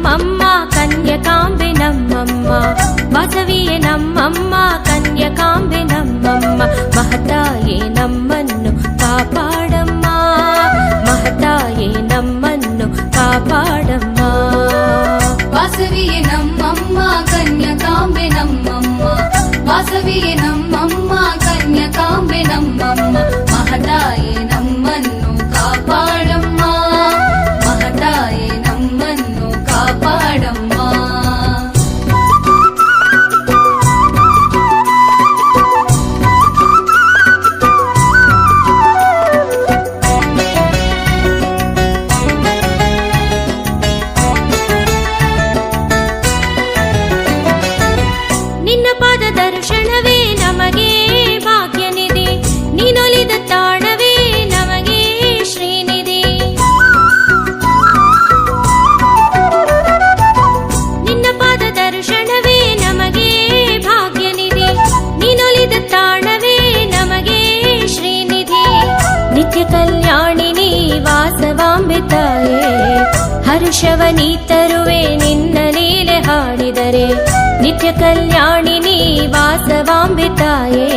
ನಮ್ಮಮ್ಮ ಕನ್ಯಕಾಂಬೆ ನಮ್ಮಮ್ಮ, ವಾಸವಿಯೇ ನಮ್ಮಮ್ಮ ಕನ್ಯಕಾಂಬೆ ನಮ್ಮಮ್ಮ, ಮಹತಾಯೇ ನಮ್ಮನ್ನು ಕಾಪಾಡಮ್ಮ, ಮಹತಾಯೇ ನಮ್ಮನ್ನು ಕಾಪಾಡಮ್ಮ. ವಾಸವಿಯೇ ನಮ್ಮಮ್ಮ ಕನ್ಯಕಾಂಬೆ ನಮ್ಮಮ್ಮ, ವಾಸವಿಯೇ ನಮ್ಮಮ್ಮ ಕನ್ಯಕಾಂಬೆ ನಮ್ಮಮ್ಮ, ಮಹತಾಯೇ ನಮ್ಮನ್ನು ಕಾಪಾಡಮ್ಮ, ಮಹತಾಯೇ ನಮ್ಮನ್ನು ಕಾಪಾಡಮ್ಮ. ನಿನ್ನ ಪಾದ ದರ್ಶನವೇ ನಮಗೆ ಭಾಗ್ಯನಿಧಿ, ನೀನೊಲಿದ ತಾಣವೇ ನಮಗೆ ಶ್ರೀನಿಧಿ. ನಿನ್ನ ಪಾದ ದರ್ಶನವೇ ನಮಗೆ ಭಾಗ್ಯನಿಧಿ, ನೀನೊಲಿದ ತಾಣವೇ ನಮಗೆ ಶ್ರೀನಿಧಿ. ನಿತ್ಯ ಕಲ್ಯಾಣಿನಿ ವಾಸವಾಂಬೆ ತಾಯೇ, ಹರ್ಷವನಿ ತರುವೆ ನಿನ್ನ ಲೀಲೆ ಹಾಡಿದರೆ. ನಿತ್ಯ ಕಲ್ಯಾಣಿನಿ ವಾಸವಾಂಬೆ ತಾಯೇ,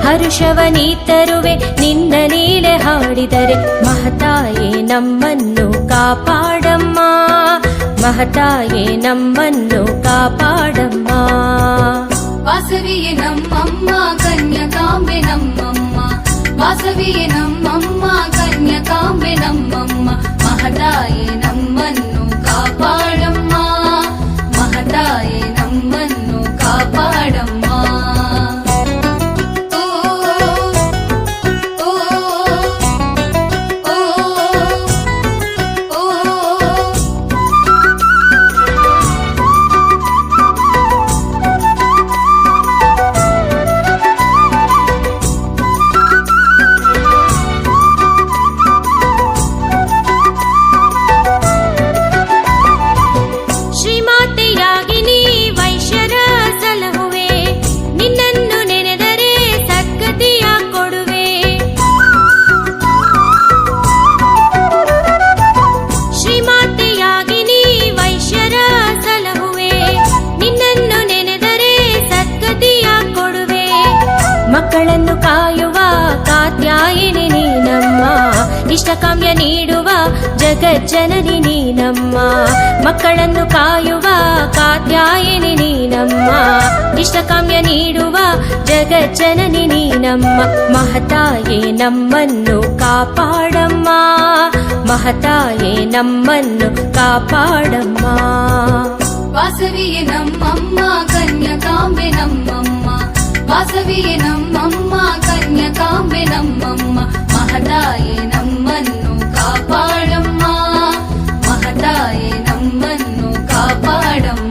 ಹರ್ಷವನಿ ತರುವೆ ನಿನ್ನ ಲೀಲೆ ಹಾಡಿದರೆ. ಮಹತಾಯೇ ನಮ್ಮನ್ನು ಕಾಪಾಡಮ್ಮ, ಮಹತಾಯೇ ನಮ್ಮನ್ನು ಕಾಪಾಡಮ್ಮ. ವಾಸವಿಯೇ ನಮ್ಮಮ್ಮ ಕನ್ಯಕಾಂಬೆ ನಮ್ಮಮ್ಮ, ವಾಸವಿಯೇ ನಮ್ಮಮ್ಮ ಕನ್ಯಕಾಂಬೆ ನಮ್ಮಮ್ಮ, ಮಹತಾಯೇ ನಮ್ಮನ್ನು ಕಾಪಾಡಮ್ಮ, ಮಹತಾಯೇ ನಮ್ಮನ್ನು ಕಾಪಾಡಮ್ಮ. ಶ್ರೀಮಾತೆಯಾಗಿನಿ ವೈಶ್ಯರ ಸಲಹುವೆ, ನಿನ್ನನ್ನು ನೆನೆದರೆ ಸದ್ಗತಿಯ ಕೊಡುವೆ. ಶ್ರೀಮಾತೆಯಾಗಿನಿ ವೈಶ್ಯರ ಸಲಹುವೆ, ನಿನ್ನನ್ನು ನೆನೆದರೆ ಸದ್ಗತಿಯ ಕೊಡುವೆ. ಮಕ್ಕಳನ್ನು ಕಾಯುವ ಕಾತ್ಯಾಯಿನಿ ನೀನಮ್ಮ, ಇಷ್ಟಕಾಮ್ಯ ನೀಡುವ ಜಗಜ್ಜನನಿ ನೀನಮ್ಮ. ಮಕ್ಕಳನ್ನು ಕಾಯುವ ಕಾತ್ಯಾಯಿನಿ ನೀನಮ್ಮ, ಇಷ್ಟಕಾಮ್ಯ ನೀಡುವ ಜಗಜ್ಜನನಿ ನೀನಮ್ಮ. ಮಹತಾಯೇ ನಮ್ಮನ್ನು ಕಾಪಾಡಮ್ಮ, ಮಹತಾಯೇ ನಮ್ಮನ್ನು ಕಾಪಾಡಮ್ಮ. ವಾಸವಿಯೇ ನಮ್ಮಮ್ಮ ಕನ್ಯಕಾಂಬೆ ನಮ್ಮಮ್ಮ, ವಾಸವಿಯೇ ನಮ್ಮಮ್ಮ ಕನ್ಯಕಾಂಬೆ ನಮ್ಮಮ್ಮ, ಮಹತಾಯೇ ನಮ್ಮನ್ನು ಕಾಪಾಡಮ್ಮ, ಮಹತಾಯೇ ನಮ್ಮನ್ನು ಕಾಪಾಡಮ್ಮ.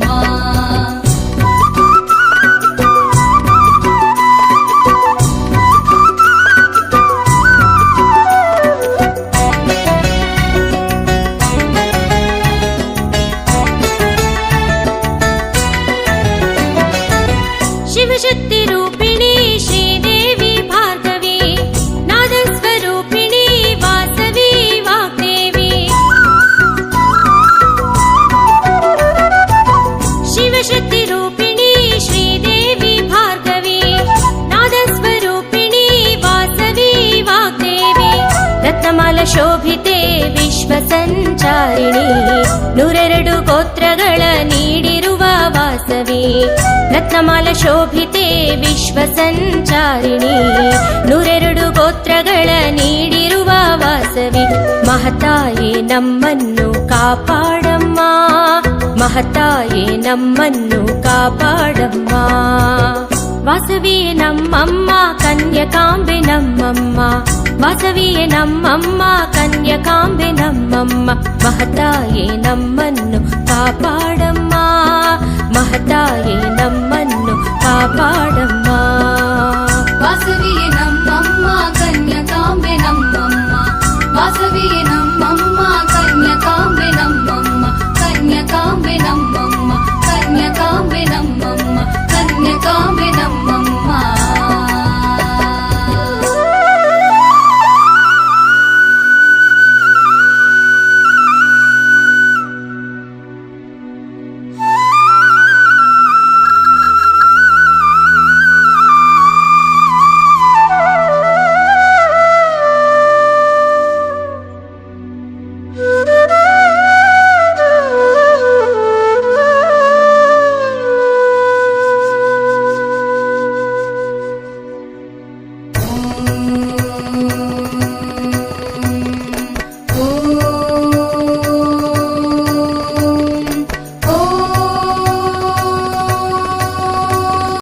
ಶಿವಶಕ್ತಿ ರೂಪಿಣಿ ಶ್ರೀದೇವಿ ಭಾರ್ಗವಿ, ನಾದಸ್ವರೂಪಿಣಿ ವಾಸವಿ ವಾಗ್ದೇವಿ. ಶಿವಶಕ್ತಿ ರೂಪಿಣಿ ಶ್ರೀದೇವಿ ಭಾರ್ಗವಿ, ನಾದಸ್ವರೂಪಿಣಿ ವಾಸವಿ ವಾಗ್ದೇವಿ. ರತ್ನಮಾಲ ಶೋಭಿತೆ ವಿಶ್ವ ಸಂಚಾರಿಣಿ, 102 ಗೋತ್ರಗಳ ನೀಡಿರುವ ವಾಸವಿ. ರತ್ನಮಾಲ ಶೋಭಿತೆ ವಿಶ್ವ ಸಂಚಾರಿಣಿ, 102 ಗೋತ್ರಗಳ ನೀಡಿರುವ ವಾಸವಿ. ಮಹತಾಯೇ ನಮ್ಮನ್ನು ಕಾಪಾಡಮ್ಮ, ಮಹತಾಯೇ ನಮ್ಮನ್ನು ಕಾಪಾಡಮ್ಮ. ವಾಸವಿಯೇ ನಮ್ಮಮ್ಮ ಕನ್ಯಕಾಂಬೆ ನಮ್ಮಮ್ಮ, ವಾಸವಿಯೇ ನಮ್ಮಮ್ಮ ಕನ್ಯಕಾಂಬೆ ನಮ್ಮಮ್ಮ, ಮಹತಾಯೇ ನಮ್ಮನ್ನು ಕಾಪಾಡಮ್ಮ, ಮಹತಾಯೇ ನಮ್ಮನ್ನು ಕಾಪಾಡಮ್ಮ.